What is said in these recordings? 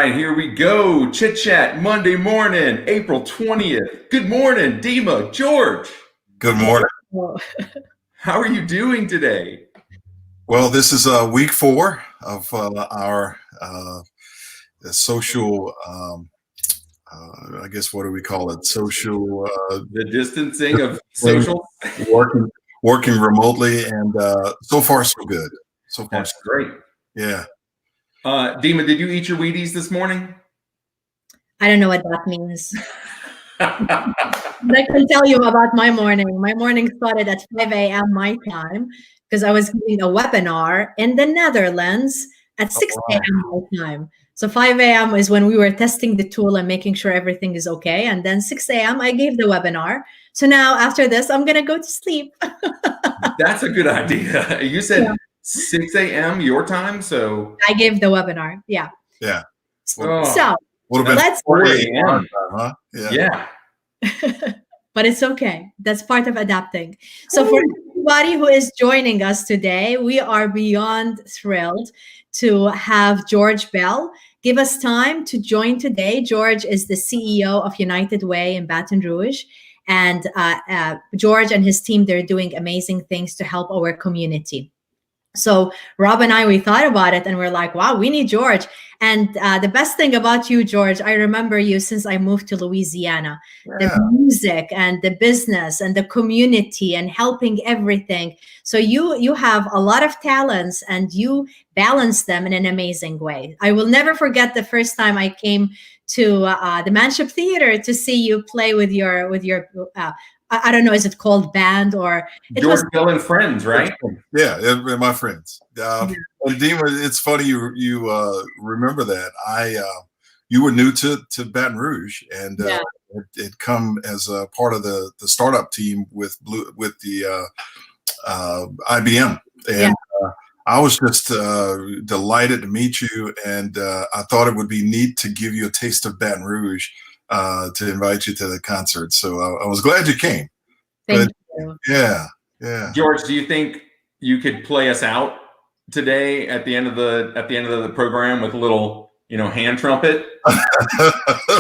right, here we go. Chit Chat Monday morning, April 20th. Good morning, Dima, George. Good morning. How are you doing today? Well, this is week 4 of our social, I guess, what do we call it? Social, The distancing of social. working remotely, and so far so good. So far, That's great. Yeah. Dima, did you eat your Wheaties this morning? I don't know what that means. I can tell you about my morning. My morning started at 5 a.m. my time because I was giving a webinar in the Netherlands at 6 a.m. my time. So 5 a.m. is when we were testing the tool and making sure everything is okay. And then 6 a.m. I gave the webinar. So now after this, I'm going to go to sleep. That's a good idea. You said 6 a.m. your time, so I gave the webinar. Yeah. Yeah. So would have been let's 4 a.m. huh? Yeah. But it's okay. That's part of adapting. So for everybody who is joining us today, we are beyond thrilled to have George Bell give us time to join today. George is the CEO of United Way in Baton Rouge. And George and his team, they're doing amazing things to help our community. So Rob and I, we thought about it and we're like, wow, we need George. And the best thing about you, George, I remember you since I moved to Louisiana. Yeah. The music and the business and the community and helping everything. So you have a lot of talents and you balance them in an amazing way. I will never forget the first time I came to the Manship Theater to see you play with your I don't know, is it called band or George Bell and Friends, right? Yeah, my friends. And Dima, it's funny you remember that. You were new to Baton Rouge, and it come as a part of the startup team with the IBM, and I was just delighted to meet you, and I thought it would be neat to give you a taste of Baton Rouge. To invite you to the concert, so I was glad you came. Thank you. Yeah. George, do you think you could play us out today at the end of the program with a little, hand trumpet?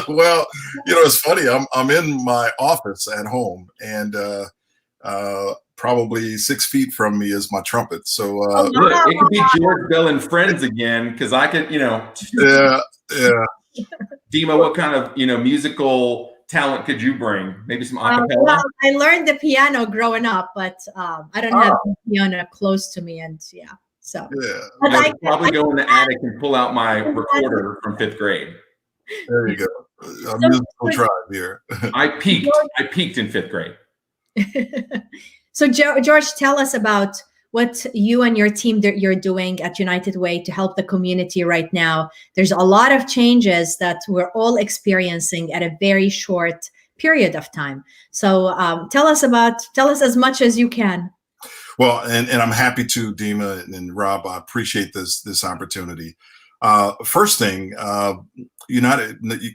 Well, it's funny. I'm in my office at home, and probably 6 feet from me is my trumpet. So look, it could be George Bell and Friends again, because I could, Yeah. Dima, what kind of musical talent could you bring? Maybe some acapella? Well, I learned the piano growing up, but I don't have the piano close to me, and so But I probably go in the attic and pull out my recorder from 5th grade. There you go. A musical tribe here. I peaked in 5th grade. So George, tell us about what you and your team you're doing at United Way to help the community right now. There's a lot of changes that we're all experiencing at a very short period of time. So tell us as much as you can. Well, and I'm happy to, Dima and Rob. I appreciate this opportunity. First thing,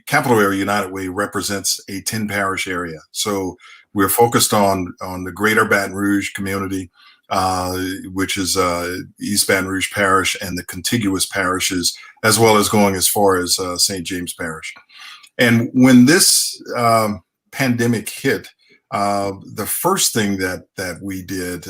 Capital Area United Way represents a 10 parish area. So we're focused on the greater Baton Rouge community, which is East Baton Rouge Parish and the contiguous parishes, as well as going as far as St. James Parish. And when this pandemic hit, the first thing that we did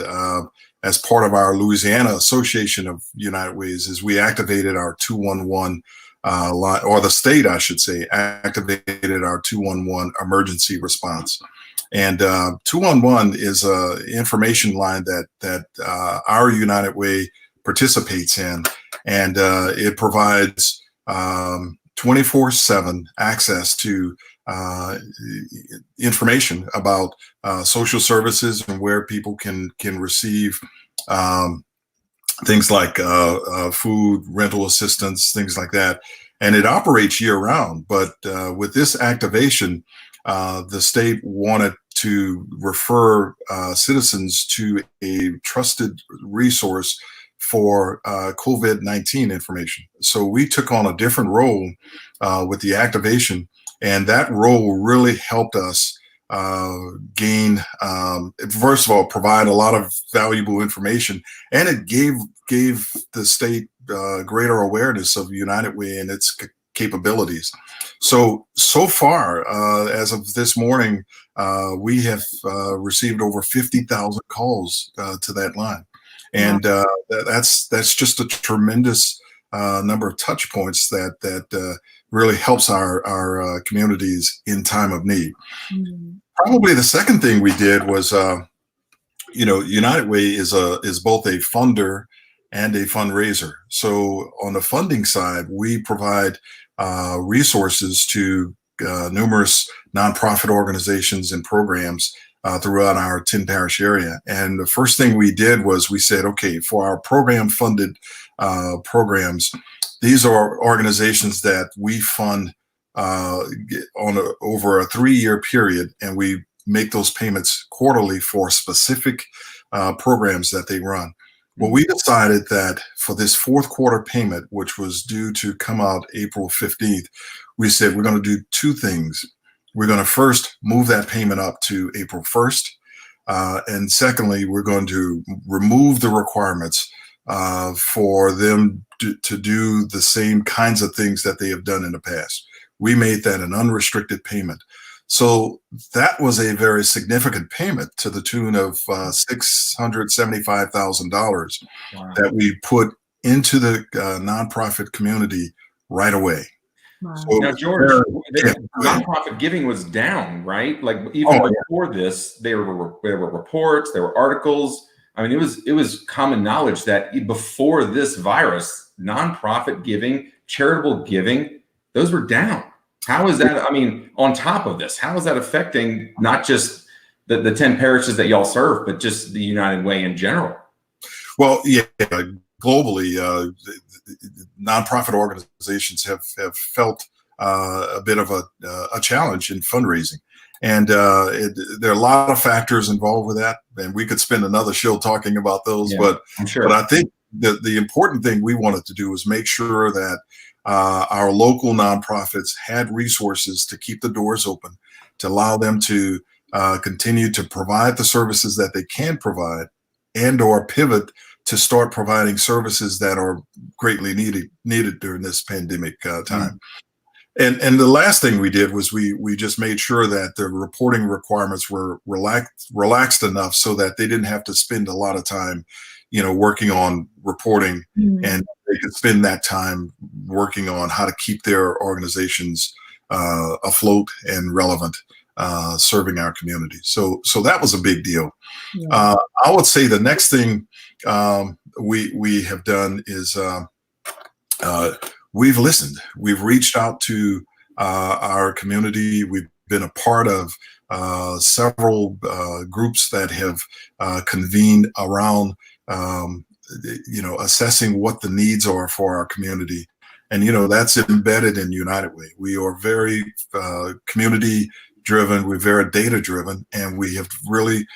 as part of our Louisiana Association of United Ways is we activated our 211 line, or the state, I should say, activated our 211 emergency response. And 211 is an information line that our United Way participates in, and it provides 24/7 access to information about social services and where people can receive things like food, rental assistance, things like that. And it operates year round. But with this activation, the state wanted to refer citizens to a trusted resource for COVID-19 information. So we took on a different role with the activation, and that role really helped us gain, first of all, provide a lot of valuable information, and it gave the state greater awareness of United Way and its capabilities. So far, as of this morning, we have received over 50,000 calls to that line. And that's just a tremendous number of touch points that really helps our communities in time of need. Probably the second thing we did was, United Way is both a funder and a fundraiser. So on the funding side, we provide resources to numerous nonprofit organizations and programs throughout our 10 parish area. And the first thing we did was we said, okay, for our program funded programs, these are organizations that we fund over a 3-year period, and we make those payments quarterly for specific programs that they run. Well, we decided that for this fourth quarter payment, which was due to come out April 15th, we said we're going to do two things. We're going to first move that payment up to April 1st. And secondly, we're going to remove the requirements for them to do the same kinds of things that they have done in the past. We made that an unrestricted payment. So that was a very significant payment to the tune of $675,000 that we put into the nonprofit community right away. Wow. So, now, George, nonprofit giving was down, right? Like even before this, there were reports, there were articles. I mean, it was common knowledge that before this virus, nonprofit giving, charitable giving, those were down. How is that? I mean, on top of this, how is that affecting not just the 10 parishes that y'all serve, but just the United Way in general? Well, yeah, globally, nonprofit organizations have felt a bit of a challenge in fundraising. And there are a lot of factors involved with that. And we could spend another show talking about those. Yeah, but I'm sure. But I think the important thing we wanted to do was make sure that our local nonprofits had resources to keep the doors open, to allow them to continue to provide the services that they can provide, and or pivot to start providing services that are greatly needed during this pandemic time. And the last thing we did was we just made sure that the reporting requirements were relaxed enough so that they didn't have to spend a lot of time, working on reporting, and they could spend that time working on how to keep their organizations afloat and relevant, serving our community. So that was a big deal. Yeah. I would say the next thing we have done is we've listened. We've reached out to our community. We've been a part of several groups that have convened around assessing what the needs are for our community. And, that's embedded in United Way. We are very community driven. We're very data driven, and we have really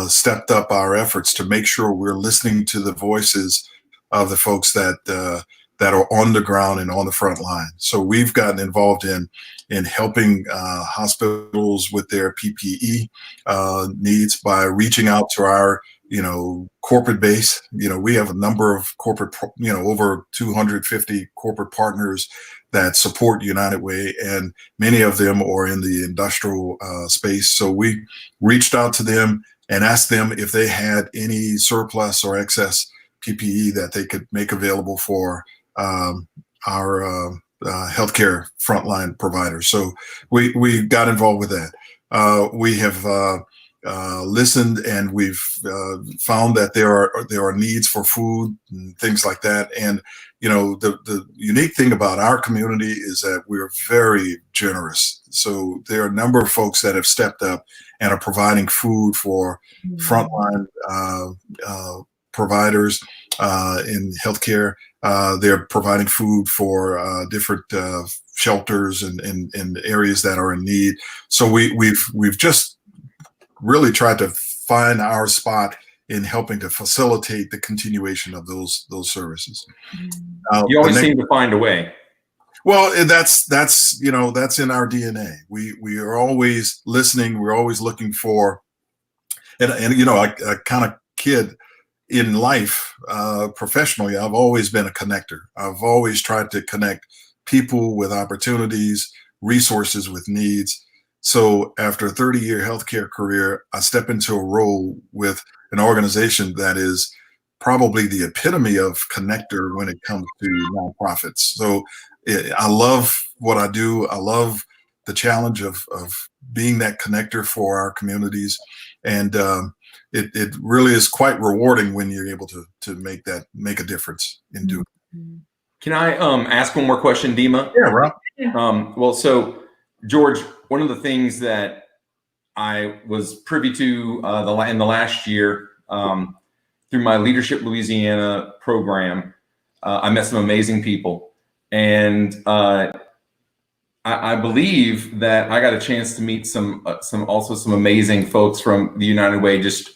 stepped up our efforts to make sure we're listening to the voices of the folks that are on the ground and on the front line. So we've gotten involved in helping hospitals with their PPE needs by reaching out to our corporate base. We have a number of corporate, over 250 corporate partners that support United Way, and many of them are in the industrial space. So we reached out to them and asked them if they had any surplus or excess PPE that they could make available for our healthcare frontline providers. So we got involved with that. We have listened, and we've found that there are needs for food and things like that. And the unique thing about our community is that we're very generous. So there are a number of folks that have stepped up and are providing food for frontline providers in healthcare. They're providing food for different shelters and areas that are in need. So we've just really tried to find our spot in helping to facilitate the continuation of those services. You always seem to find a way. Well, that's in our DNA. We are always listening. We're always looking for, and I kind of kid in life, professionally, I've always been a connector. I've always tried to connect people with opportunities, resources with needs. So after a 30-year healthcare career, I step into a role with an organization that is probably the epitome of connector when it comes to nonprofits. So I love what I do. I love the challenge of being that connector for our communities. And it really is quite rewarding when you're able to make a difference in doing it. Can I ask one more question, Dima? Yeah, Rob. Well, so George, one of the things that I was privy to in the last year through my Leadership Louisiana program, I met some amazing people, and I believe that I got a chance to meet some amazing folks from the United Way just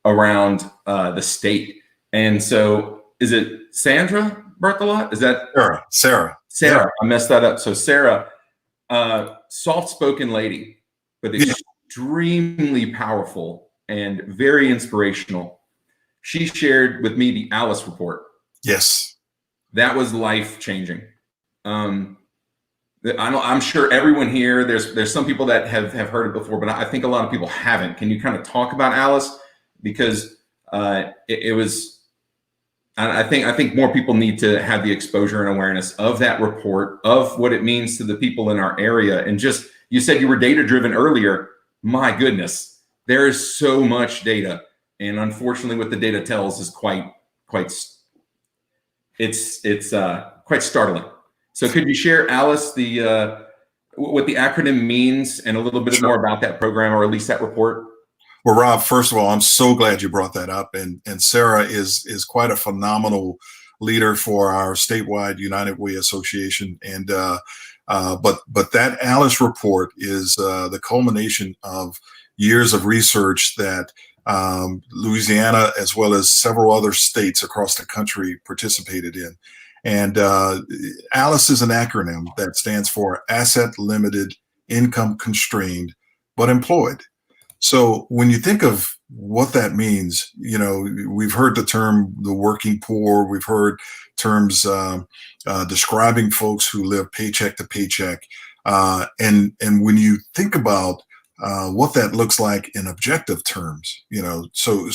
around the state. And so, is it Sandra Berthelot? Is that Sarah? Sarah, I messed that up. So Sarah, soft-spoken lady, but extremely powerful and very inspirational. She shared with me the Alice report. Yes, that was life-changing. I'm sure everyone here, there's some people that have heard it before, but I think a lot of people haven't. Can you kind of talk about Alice? Because it was. I think more people need to have the exposure and awareness of that report, of what it means to the people in our area. And just, you said you were data driven earlier. My goodness, there is so much data. And unfortunately what the data tells is quite startling. So could you share, Alice, what the acronym means and a little bit more about that program, or at least that report? Well, Rob, first of all, I'm so glad you brought that up. And Sarah is quite a phenomenal leader for our statewide United Way Association. And but that Alice report is the culmination of years of research that Louisiana, as well as several other states across the country, participated in. And ALICE is an acronym that stands for Asset Limited, Income Constrained, but Employed. So when you think of what that means, you know, we've heard the term the working poor. We've heard terms describing folks who live paycheck to paycheck. And when you think about what that looks like in objective terms, you know, so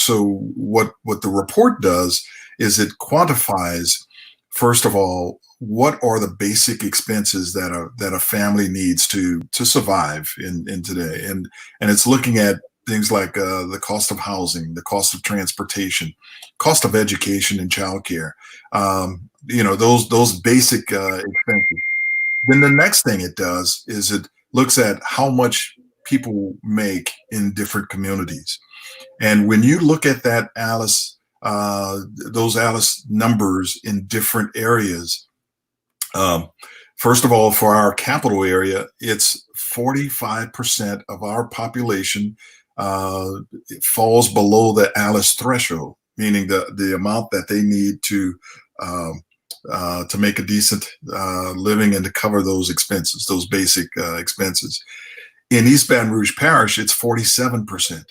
what the report does is it quantifies, first of all, what are the basic expenses that a family needs to survive in today, and it's looking at things like the cost of housing, the cost of transportation, cost of education and childcare, you know, those basic expenses. Then the next thing it does is it looks at how much people make in different communities, and when you look at that Alice, those Alice numbers in different areas. First of all, for our capital area, it's 45% of our population falls below the Alice threshold, meaning the amount that they need to make a decent living and to cover those expenses, those basic expenses. In East Baton Rouge Parish, it's 47%.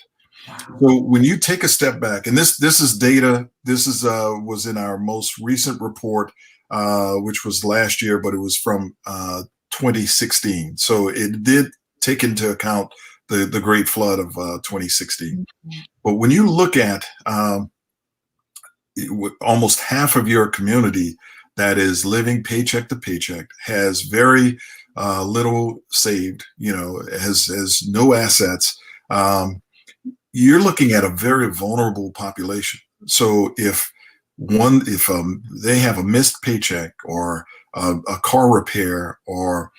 So when you take a step back, and this is data, this is was in our most recent report, which was last year, but it was from 2016. So it did take into account the great flood of 2016. But when you look at almost half of your community that is living paycheck to paycheck, has very little saved, you know, has no assets, you're looking at a very vulnerable population. So if they have a missed paycheck or a car repair or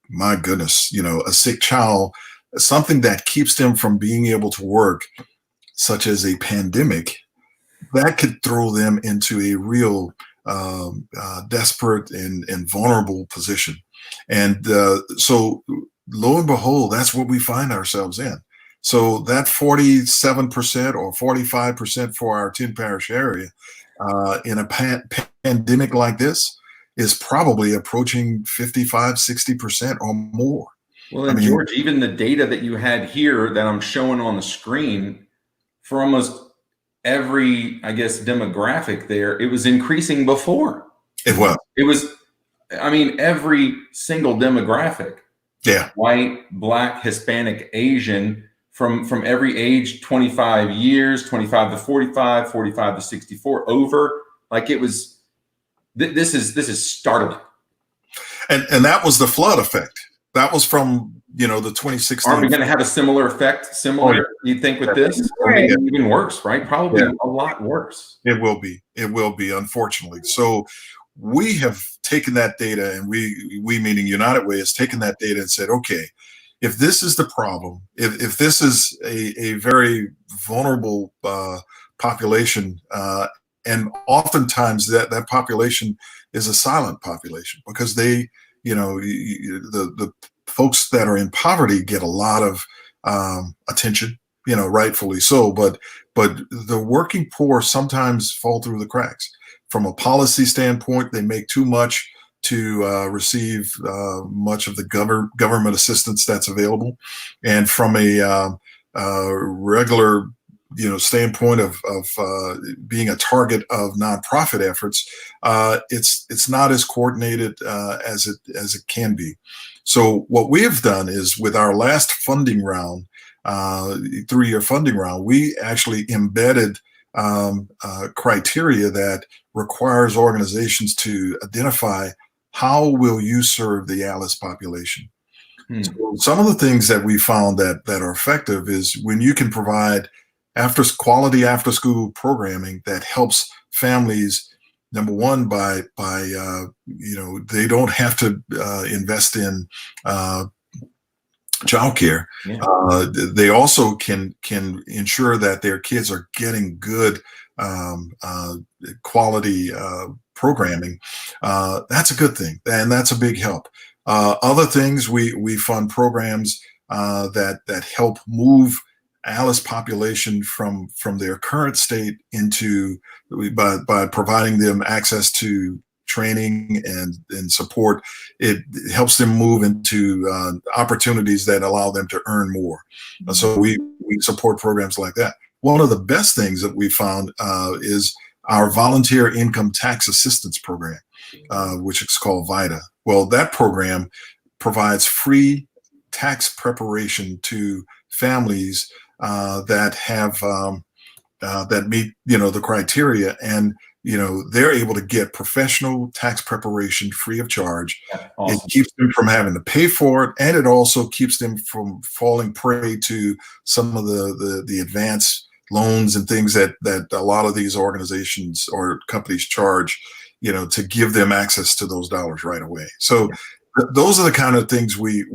my goodness, you know, a sick child, something that keeps them from being able to work, such as a pandemic, that could throw them into a real desperate and vulnerable position. And so lo and behold, that's what we find ourselves in. So that 47% or 45% for our 10 parish area in a pandemic like this is probably approaching 55, 60% or more. Well, and George, even the data that you had here that I'm showing on the screen for almost every, I guess, demographic there, it was increasing before. It was. I mean, every single demographic, Yeah. white, black, Hispanic, Asian, from every age, 25 years, 25 to 45, 45 to 64, over. Like it was, this is startling. And that was the flood effect. That was from, the Aren't 2016. we going to have a similar effect? You think, with this? Or maybe even worse, right? Probably a lot worse. It will be. It will be, unfortunately. So we have taken that data, and we meaning United Way has taken that data and said, okay, if this is the problem, if this is a very vulnerable population, and oftentimes that population is a silent population because they, the folks that are in poverty get a lot of attention, rightfully so, but the working poor sometimes fall through the cracks. From a policy standpoint, they make too much to receive much of the government assistance that's available, and from a regular standpoint of being a target of nonprofit efforts, it's not as coordinated as it can be. So what we have done is, with our last funding round, 3-year funding round, we actually embedded criteria that requires organizations to identify how will you serve the ALIS population. So some of the things that we found that are effective is when you can provide quality after school programming that helps families. Number one, by they don't have to invest in childcare. They also can ensure that their kids are getting good quality programming. That's a good thing, and that's a big help. Other things, we fund programs that help move ALIS population from their current state into by providing them access to training and support. It helps them move into opportunities that allow them to earn more. So we support programs like that. One of the best things that we found is our volunteer income tax assistance program, which is called VITA. Well, that program provides free tax preparation to families that have that meet the criteria, and they're able to get professional tax preparation free of charge. Awesome. It keeps them from having to pay for it, and it also keeps them from falling prey to some of the advanced loans and things that a lot of these organizations or companies charge, to give them access to those dollars right away. So those are the kind of things we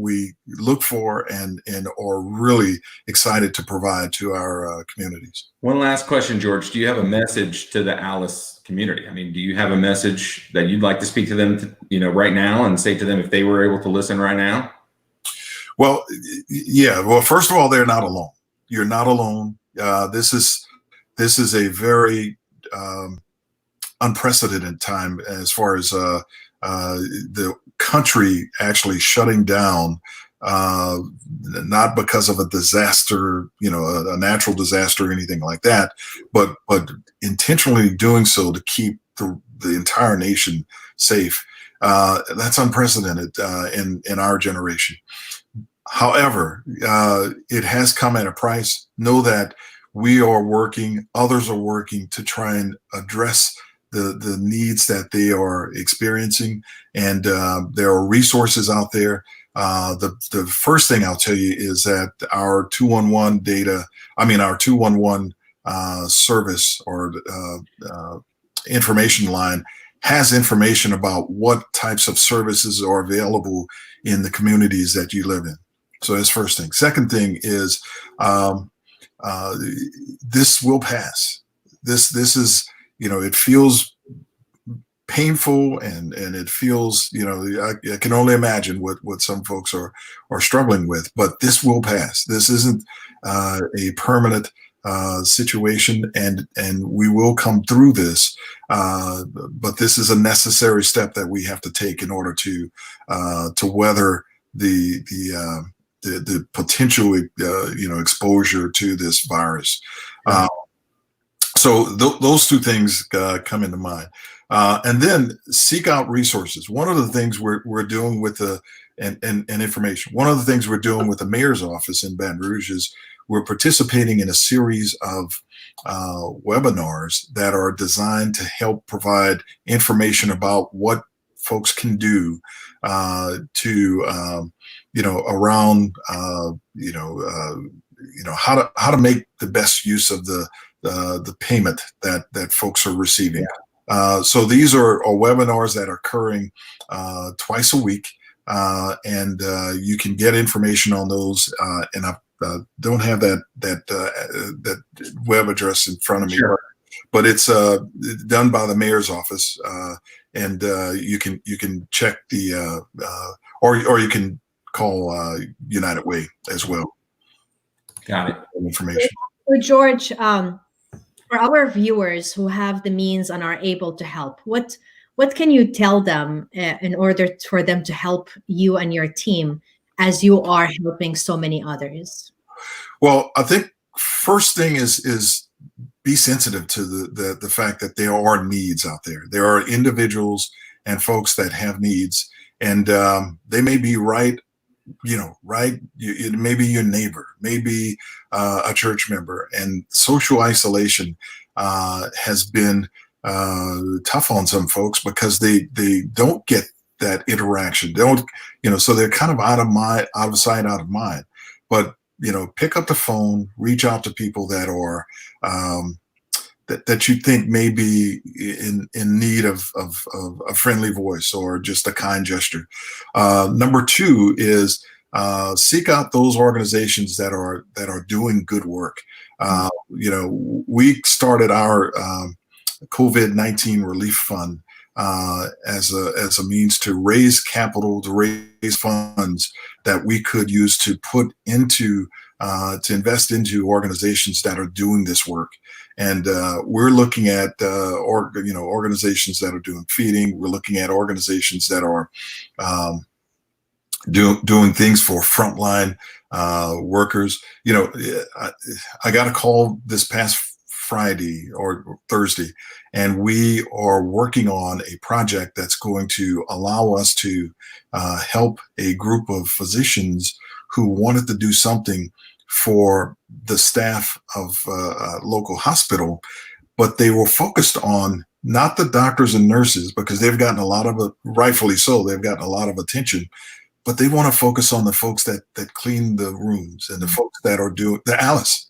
look for and are really excited to provide to our communities. One last question, George. Do you have a message to the ALIS community? I mean, do you have a message that you'd like to speak to them, right now, and say to them if they were able to listen right now? Well, yeah. Well, first of all, they're not alone. You're not alone. This is a very unprecedented time as far as the country actually shutting down, not because of a disaster, a natural disaster or anything like that, but intentionally doing so to keep the entire nation safe. That's unprecedented in our generation. However, it has come at a price. Know that we are working, others are working to try and address the needs that they are experiencing, and there are resources out there. The first thing I'll tell you is that our 211 our 211 service or information line has information about what types of services are available in the communities that you live in. So that's first thing. Second thing is this will pass. This is, it feels painful and it feels, I can only imagine what some folks are struggling with, but this will pass. This isn't a permanent situation, and we will come through this. But this is a necessary step that we have to take in order to weather the potential exposure to this virus. So those two things come into mind. And then seek out resources. One of the things we're doing with and information. One of the things we're doing with the mayor's office in Baton Rouge is we're participating in a series of webinars that are designed to help provide information about what folks can do to around how to make the best use of the payment that folks are receiving. So these are webinars that are occurring twice a week, and you can get information on those. And I don't have that web address in front of me, Sure. but it's done by the mayor's office, and you can check the or you can call United Way as well. Got it. Information. So George, for our viewers who have the means and are able to help, what can you tell them in order for them to help you and your team as you are helping so many others? Well, I think first thing is be sensitive to the fact that there are needs out there. There are individuals and folks that have needs, and they may be right. It may be your neighbor, maybe a church member, and social isolation has been tough on some folks because they don't get that interaction. So they're kind of out of sight, out of mind. But pick up the phone, reach out to people that are that you think may be in need of a friendly voice or just a kind gesture. Number two is seek out those organizations that are doing good work. We started our COVID-19 relief fund as a means to raise capital, to raise funds that we could use to put into to invest into organizations that are doing this work. And we're looking at organizations that are doing feeding. We're looking at organizations that are doing things for frontline workers. I got a call this past Friday or Thursday, and we are working on a project that's going to allow us to help a group of physicians who wanted to do something for the staff of a local hospital, but they were focused on not the doctors and nurses, because they've gotten a lot of, rightfully so, they've gotten a lot of attention, but they want to focus on the folks that clean the rooms and the folks that are doing the ALICE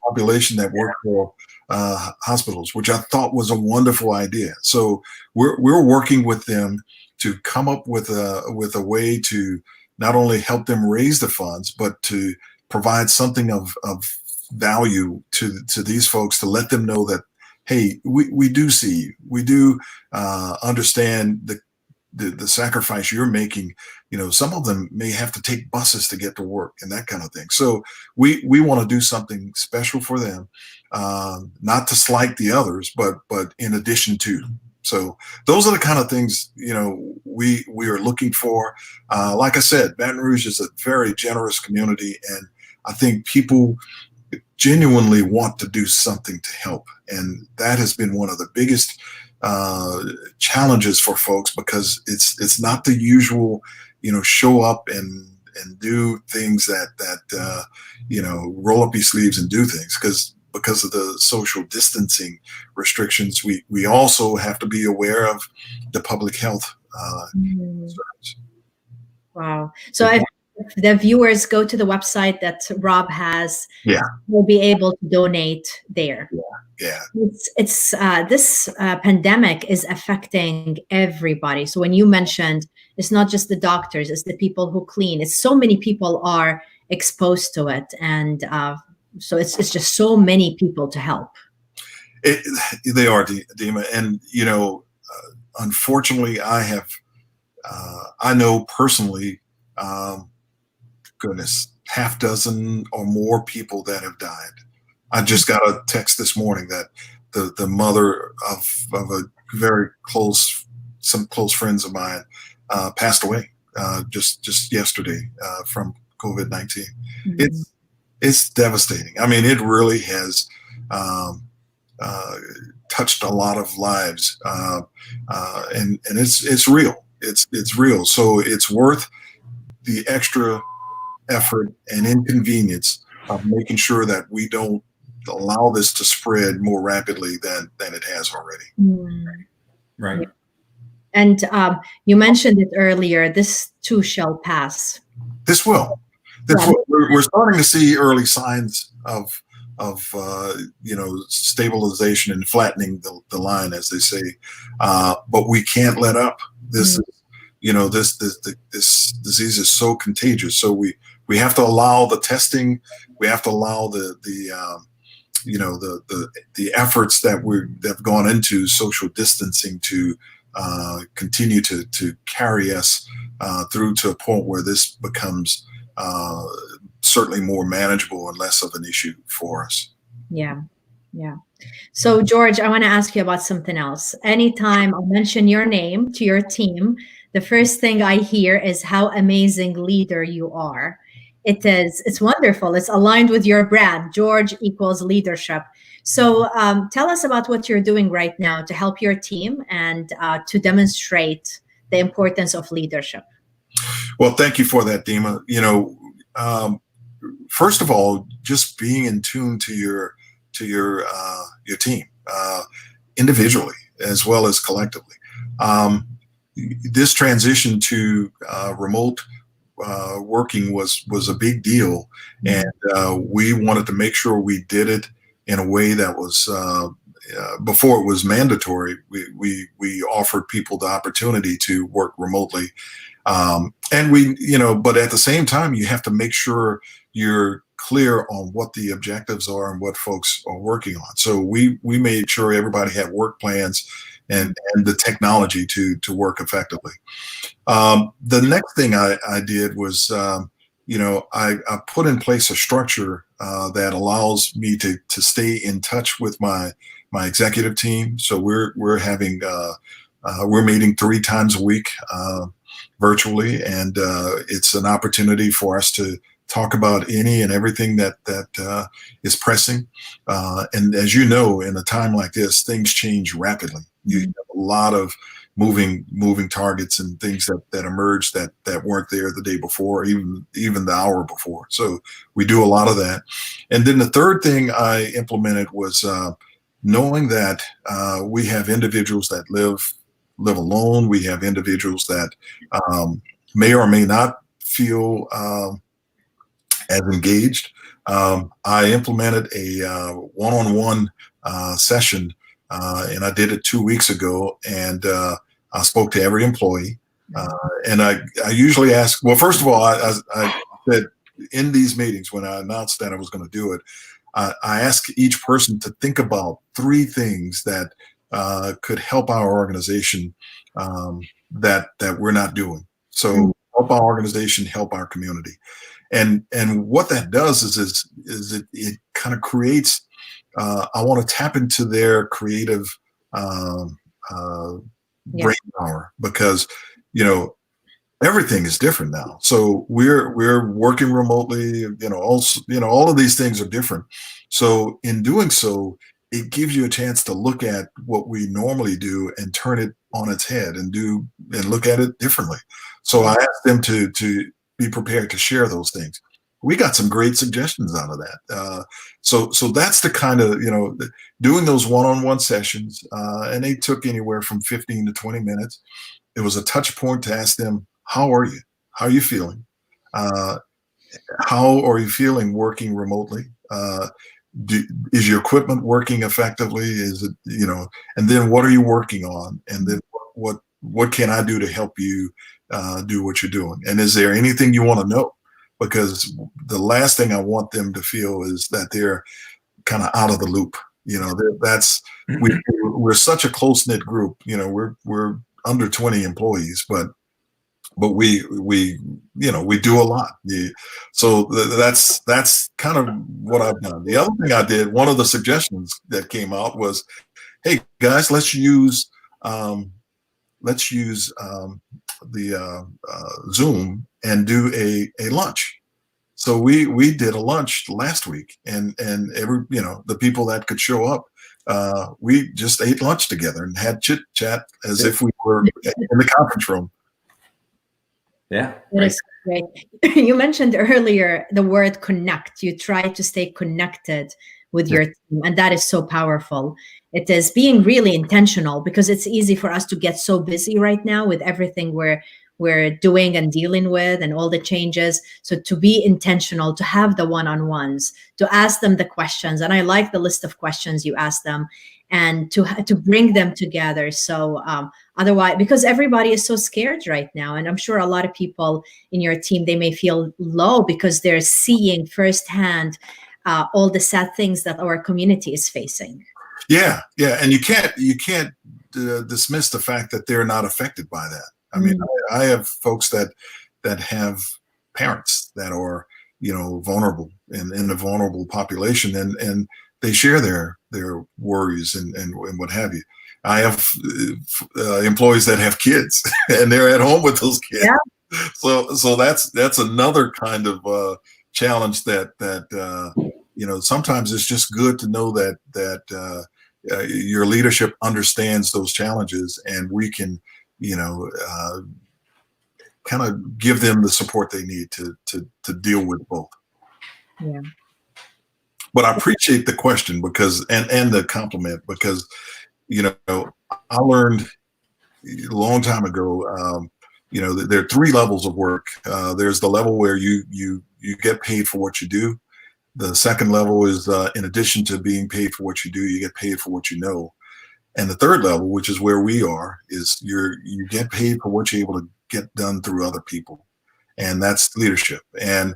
population that work for hospitals, which I thought was a wonderful idea. So we're working with them to come up with a way to not only help them raise the funds, but to provide something of value to these folks, to let them know that, hey, we do see you. We do understand the sacrifice you're making. Some of them may have to take buses to get to work and that kind of thing. So we want to do something special for them, not to slight the others, but in addition to. So those are the kind of things, we are looking for. Like I said, Baton Rouge is a very generous community, and I think people genuinely want to do something to help. And that has been one of the biggest challenges for folks, because it's not the usual, show up and do things that roll up your sleeves and do things, because of the social distancing restrictions. We also have to be aware of the public health concerns. Wow. So if the viewers go to the website that Rob has, we'll be able to donate there. Yeah. It's this pandemic is affecting everybody. So when you mentioned, it's not just the doctors, it's the people who clean. It's so many people are exposed to it, and so it's just so many people to help. They are, Dima, and unfortunately, I know personally, goodness, half dozen or more people that have died. I just got a text this morning that the mother of some close friends of mine passed away just yesterday from COVID-19. It's devastating. I mean, it really has touched a lot of lives, and it's real. It's real. So it's worth the extra effort and inconvenience of making sure that we don't allow this to spread more rapidly than it has already. Right. Yeah. And you mentioned it earlier. This too shall pass. This will. Yeah. We're starting to see early signs of stabilization and flattening the line, as they say. But we can't let up. This this disease is so contagious. So we have to allow the testing. We have to allow the efforts that have gone into social distancing to continue to carry us through to a point where this becomes certainly more manageable and less of an issue for us. Yeah. Yeah. So, George, I want to ask you about something else. Anytime I mention your name to your team, the first thing I hear is how amazing leader you are. It's wonderful. It's aligned with your brand, George equals leadership. So tell us about what you're doing right now to help your team and to demonstrate the importance of leadership. Well, thank you for that, Dima. First of all, just being in tune to your team, individually as well as collectively. This transition to remote working was a big deal, and we wanted to make sure we did it in a way that was before it was mandatory. We offered people the opportunity to work remotely, and but at the same time, you have to make sure you're clear on what the objectives are and what folks are working on. So we made sure everybody had work plans and the technology to work effectively. The next thing I did was, I put in place a structure that allows me to stay in touch with my executive team. So we're having we're meeting 3 times a week virtually, and it's an opportunity for us to talk about any and everything that is pressing. And as you know, in a time like this, things change rapidly. You have a lot of moving targets and things that emerge that weren't there the day before, even the hour before. So we do a lot of that. And then the third thing I implemented was knowing that we have individuals that live alone. We have individuals that may or may not feel as engaged. I implemented a one-on-one session, and I did it 2 weeks ago, and I spoke to every employee. And I usually ask, well, first of all, I said in these meetings, when I announced that I was going to do it, I asked each person to think about 3 things that could help our organization that we're not doing. So help our organization, help our community. And what that does is it kind of creates, I want to tap into their creative brain power, because, everything is different now. So we're working remotely, all of these things are different. So in doing so, it gives you a chance to look at what we normally do and turn it on its head and look at it differently. So I asked them to be prepared to share those things. We got some great suggestions out of that. So that's the kind of, doing those one-on-one sessions, and they took anywhere from 15 to 20 minutes. It was a touch point to ask them, how are you? How are you feeling? How are you feeling working remotely? Is your equipment working effectively? Is it, and then what are you working on? And then what can I do to help you do what you're doing? And is there anything you want to know? Because the last thing I want them to feel is that they're kind of out of the loop. We're such a close-knit group. We're under 20 employees, but we do a lot. So that's kind of what I've done. The other thing I did, one of the suggestions that came out was, hey guys, let's use the Zoom and do a lunch. So we did a lunch last week, and every the people that could show up we just ate lunch together and had chit chat as if we were in the conference room. Yeah. That is great. You mentioned earlier the word connect. You try to stay connected with your team, and that is so powerful. It is being really intentional, because it's easy for us to get so busy right now with everything we're doing and dealing with and all the changes. So to be intentional, to have the one-on-ones, to ask them the questions, and I like the list of questions you ask them, and to bring them together. So otherwise, because everybody is so scared right now, and I'm sure a lot of people in your team, they may feel low because they're seeing firsthand all the sad things that our community is facing. Yeah, and you can't dismiss the fact that they're not affected by that. I mean, I have folks that have parents that are, vulnerable in the vulnerable population, and they share their worries and what have you. I have employees that have kids and they're at home with those kids. Yeah. So that's another kind of challenge that sometimes it's just good to know that your leadership understands those challenges, and we can kind of give them the support they need to deal with both. Yeah. But I appreciate the question and the compliment, because I learned a long time ago, there are 3 levels of work. There's the level where you get paid for what you do. The second level is in addition to being paid for what you do, you get paid for what you know. And the third level, which is where we are, is you get paid for what you're able to get done through other people, and that's leadership. And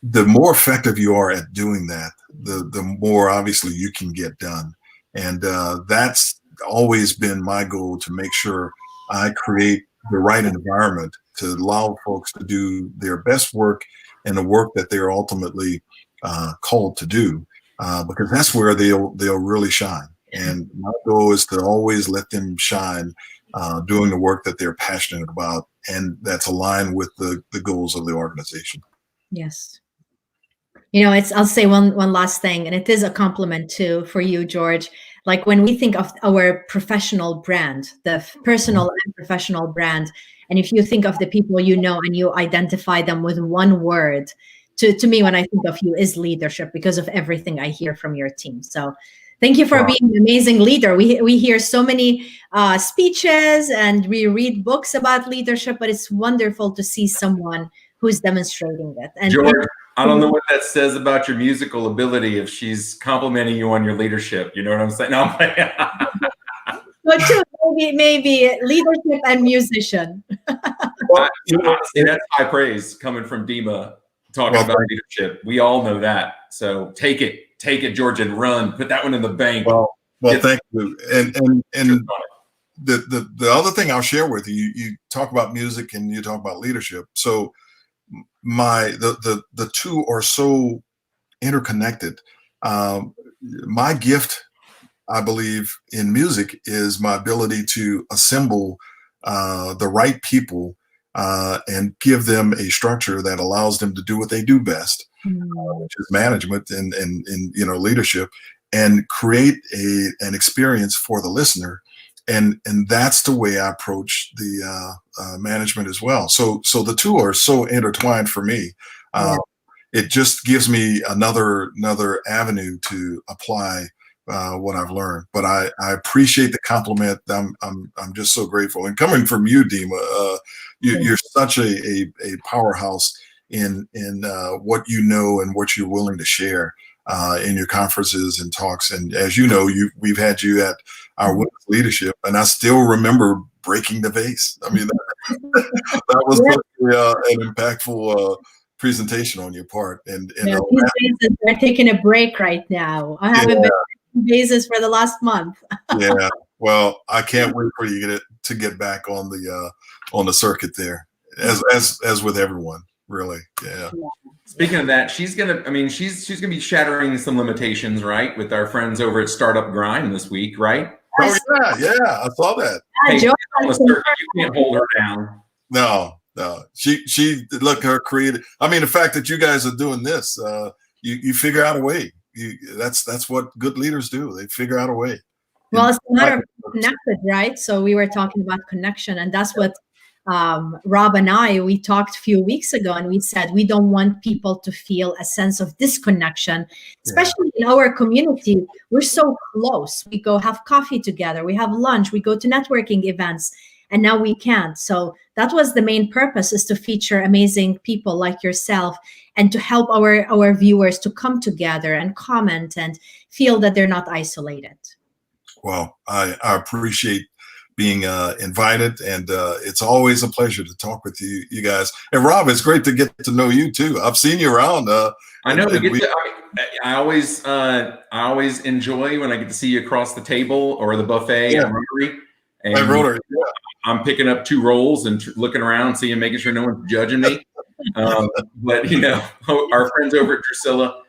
the more effective you are at doing that, the more obviously you can get done. And that's always been my goal, to make sure I create the right environment to allow folks to do their best work and the work that they're ultimately called to do, because that's where they'll really shine. And my goal is to always let them shine doing the work that they're passionate about, and that's aligned with the goals of the organization. Yes. I'll say one last thing, and it is a compliment too for you, George. Like, when we think of our professional brand, the personal and professional brand, and if you think of the people and you identify them with one word, to me, when I think of you, is leadership, because of everything I hear from your team. So thank you for being an amazing leader. We hear so many speeches and we read books about leadership, but it's wonderful to see someone who's demonstrating it. And George, I don't know what that says about your musical ability if she's complimenting you on your leadership. You know what I'm saying? No, I'm playing. But too, maybe leadership and musician. Well, honestly, that's high praise coming from Dima talking about leadership. We all know that. So take it, George, and run. Put that one in the bank. Well, thank you. And the other thing I'll share with you, you talk about music and you talk about leadership. So the two are so interconnected. My gift, I believe, in music is my ability to assemble the right people and give them a structure that allows them to do what they do best, which is management and leadership, and create an experience for the listener. And that's the way I approach the management as well. So the two are so intertwined for me. It just gives me another avenue to apply what I've learned. But I appreciate the compliment. I'm just so grateful. And coming from you, Dima, you're such a powerhouse in what you know and what you're willing to share in your conferences and talks. And as you know, we've had you at our women's leadership, and I still remember breaking the vase. I mean, that was an impactful presentation on your part. And these vases are taking a break right now. I haven't been breaking vases for the last month. Yeah. Well, I can't wait for you to get back on the circuit there, as with everyone, really. Yeah. Speaking of that, she's gonna be shattering some limitations, right, with our friends over at Startup Grind this week, right? Oh yeah, I saw that. Hey, you can't hold her down. No. She look, her creative. I mean, the fact that you guys are doing this, you figure out a way. that's what good leaders do. They figure out a way. Well, it's a matter of connected, right? So we were talking about connection, and that's what Rob and we talked a few weeks ago, and we said we don't want people to feel a sense of disconnection, especially in our community. We're so close. We go have coffee together, we have lunch, we go to networking events, and now we can't. So that was the main purpose, is to feature amazing people like yourself and to help our viewers to come together and comment and feel that they're not isolated. Well, I appreciate being invited, and it's always a pleasure to talk with you guys. And Rob, it's great to get to know you too. I've seen you around. I know. I always enjoy when I get to see you across the table or the buffet at Rotary. And at Rotary, I'm picking up 2 rolls and looking around, seeing, making sure no one's judging me. But our friends over at Drusilla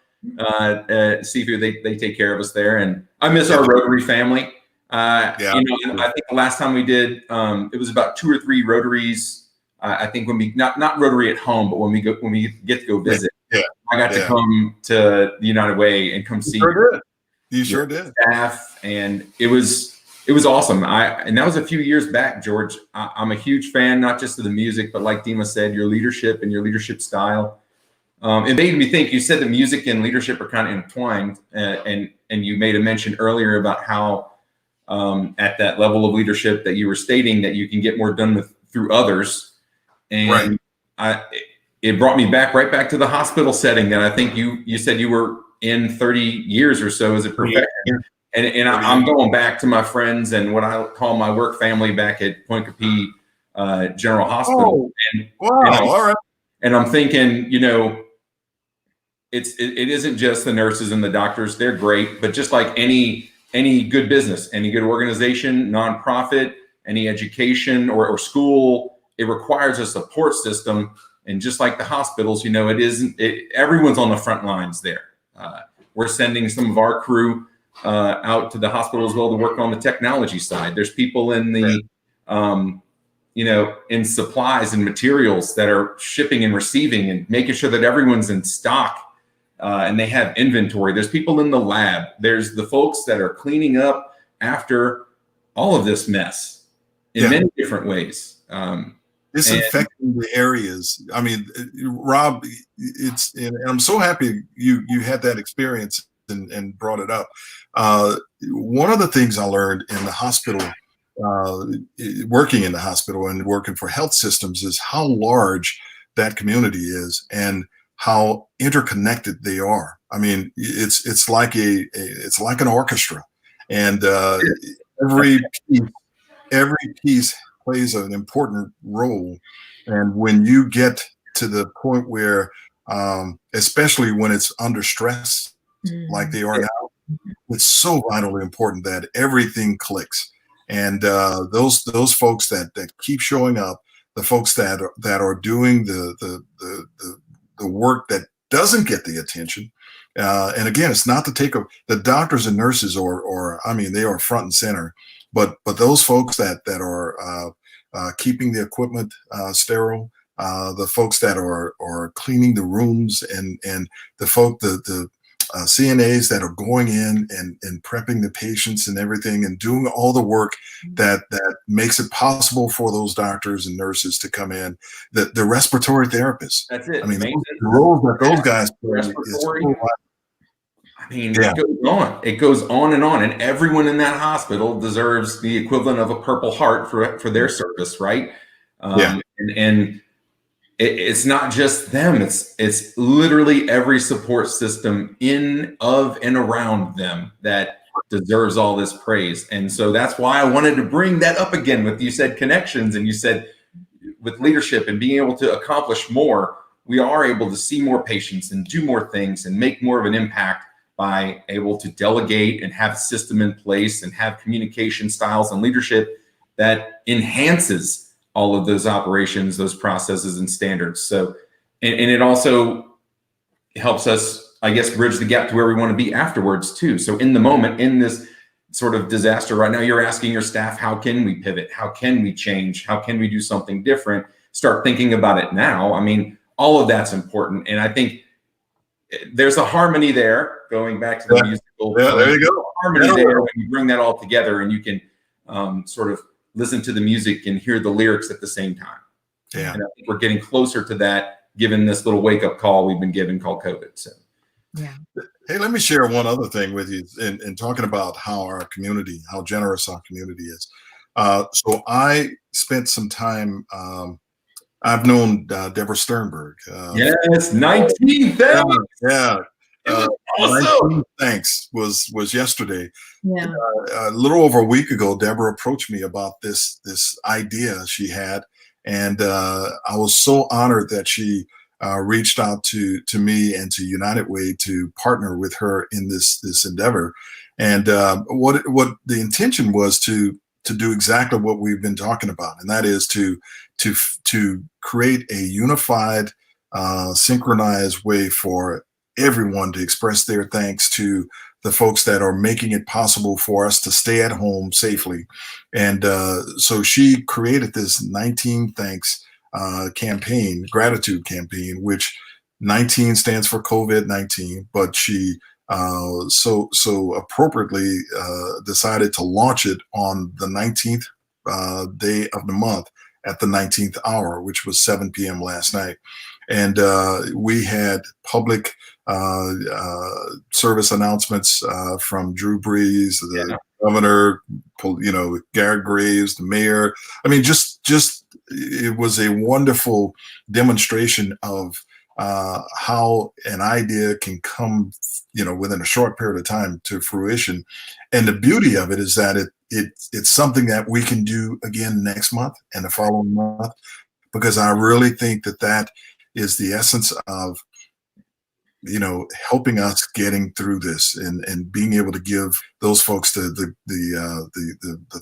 Seafood, they take care of us there, and I miss our Rotary family. I think the last time we did, it was about 2 or 3 Rotaries. I think when we not Rotary at home, but when we get to go visit, I got to come to the United Way and come see you sure did staff, and it was awesome. And that was a few years back, George. I'm a huge fan, not just of the music, but like Dima said, your leadership and your leadership style. It made me think. You said that music and leadership are kind of entwined, and you made a mention earlier about how at that level of leadership that you were stating that you can get more done through others, and it brought me right back to the hospital setting that I think you said you were in 30 years or so as a professional. And I'm going back to my friends and what I call my work family back at Point Capee General Hospital. All right. And I'm thinking, it isn't just the nurses and the doctors. They're great, but just like any good business, any good organization, nonprofit, any education or school, it requires a support system. And just like the hospitals, everyone's on the front lines there. We're sending some of our crew out to the hospital as well to work on the technology side. There's people in the, in supplies and materials that are shipping and receiving and making sure that everyone's in stock and they have inventory. There's people in the lab. There's the folks that are cleaning up after all of this mess in many different ways. Disinfecting the areas. I mean, Rob, and I'm so happy you had that experience and brought it up. One of the things I learned in the hospital, working in the hospital and working for health systems, is how large that community is and how interconnected they are. I mean, it's like an orchestra, and every piece plays an important role. And when you get to the point where, especially when it's under stress, like they are now, it's so vitally important that everything clicks. And those folks that keep showing up, the folks that are doing the work that doesn't get the attention. And again, it's not to take the doctors and nurses, they are front and center. But those folks that are keeping the equipment sterile, the folks that are cleaning the rooms, and the CNAs that are going in and prepping the patients and everything, and doing all the work that makes it possible for those doctors and nurses to come in. The respiratory therapists. That's it. I mean, the roles that those guys play is. It goes on and on, and everyone in that hospital deserves the equivalent of a Purple Heart for their service, right? And it's not just them; it's literally every support system in, of, and around them that deserves all this praise. And so that's why I wanted to bring that up again. With, you said connections, and you said with leadership and being able to accomplish more, we are able to see more patients and do more things and make more of an impact by able to delegate and have a system in place and have communication styles and leadership that enhances all of those operations, those processes and standards. So, and it also helps us, I guess, bridge the gap to where we want to be afterwards too. So in the moment, in this sort of disaster right now, you're asking your staff, how can we pivot? How can we change? How can we do something different? Start thinking about it now. I mean, all of that's important. And I think there's a harmony there, going back to the musical. Yeah, there you go. Harmony there when you bring that all together, and you can sort of listen to the music and hear the lyrics at the same time. Yeah. And I think we're getting closer to that, given this little wake-up call we've been given called COVID. So, yeah. Hey, let me share one other thing with you in talking about how generous our community is. So I spent some time, I've known Deborah Sternberg. Yes, 19 thanks. Yeah. Awesome. 19 thanks was yesterday. Yeah. A little over a week ago, Deborah approached me about this idea she had, and I was so honored that she reached out to me and to United Way to partner with her in this endeavor. And what the intention was to do exactly what we've been talking about, and that is to create a unified, synchronized way for everyone to express their thanks to the folks that are making it possible for us to stay at home safely. And so she created this 19 thanks campaign, gratitude campaign, which 19 stands for COVID-19, but she so appropriately decided to launch it on the 19th day of the month at the 19th hour, which was 7 p.m. last night. And we had public service announcements from Drew Brees, the governor, Garrett Graves, the mayor. I mean, just it was a wonderful demonstration of how an idea can come, within a short period of time to fruition. And the beauty of it is that it's something that we can do again next month and the following month, because I really think that is the essence of, helping us getting through this and being able to give those folks the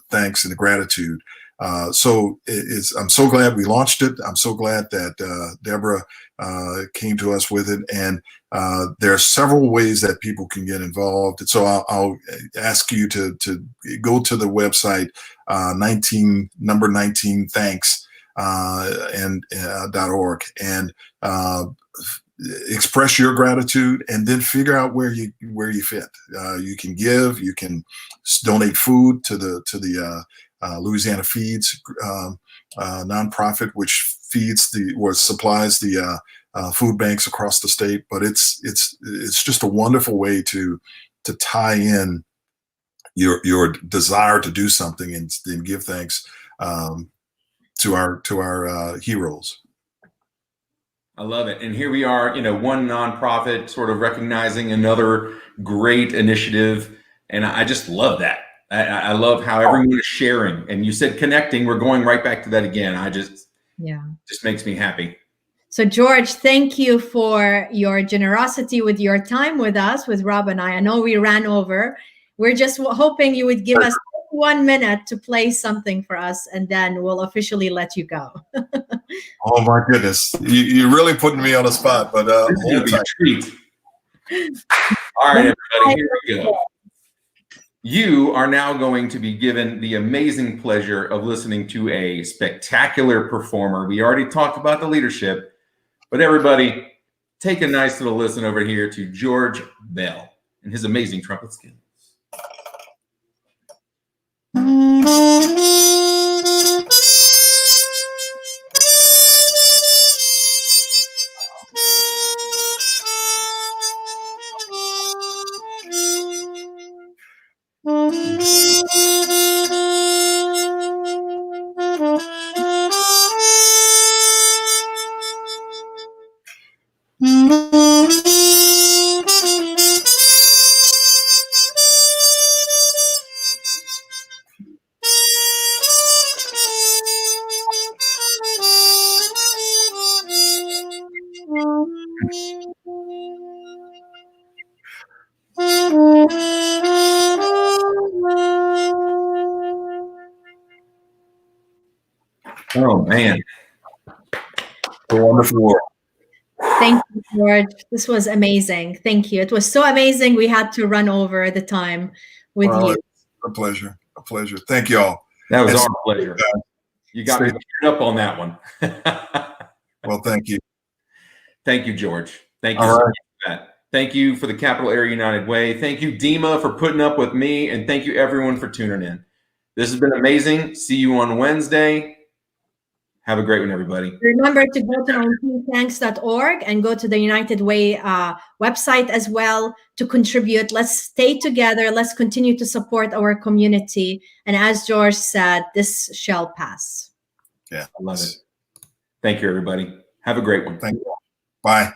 thanks and the gratitude. So I'm so glad we launched it. I'm so glad that Deborah came to us with it. And there are several ways that people can get involved. And so I'll ask you to go to the website, 19 thanks and .org, and express your gratitude, and then figure out where you fit. You can give, you can donate food to the Louisiana Feeds nonprofit, which supplies the food banks across the state. But it's just a wonderful way to tie in your desire to do something and then give thanks to our heroes. I love it. And here we are, one nonprofit sort of recognizing another great initiative. And I just love that. I love how everyone is sharing. And you said connecting. We're going right back to that again. Just makes me happy. So George, thank you for your generosity with your time with us, with Rob and I. I know we ran over. We're just hoping you would give us 1 minute to play something for us, and then we'll officially let you go. Oh my goodness, you're really putting me on the spot, but this is gonna be a treat. All right, everybody, here we go. You are now going to be given the amazing pleasure of listening to a spectacular performer. We already talked about the leadership, but everybody, take a nice little listen over here to George Bell and his amazing trumpet skills. Oh man, a wonderful work. Thank you, George. This was amazing. Thank you. It was so amazing. We had to run over the time with you. A pleasure. A pleasure. Thank you all. That was our pleasure. You got me fired up on that one. Well, thank you. Thank you, George. Thank you so much for that. Thank you for the Capital Area United Way. Thank you, Dima, for putting up with me. And thank you, everyone, for tuning in. This has been amazing. See you on Wednesday. Have a great one, everybody. Remember to go to 19thanks.org and go to the United Way website as well to contribute. Let's stay together. Let's continue to support our community. And as George said, this shall pass. Yeah. I love it. Thank you, everybody. Have a great one. Thank you. Bye.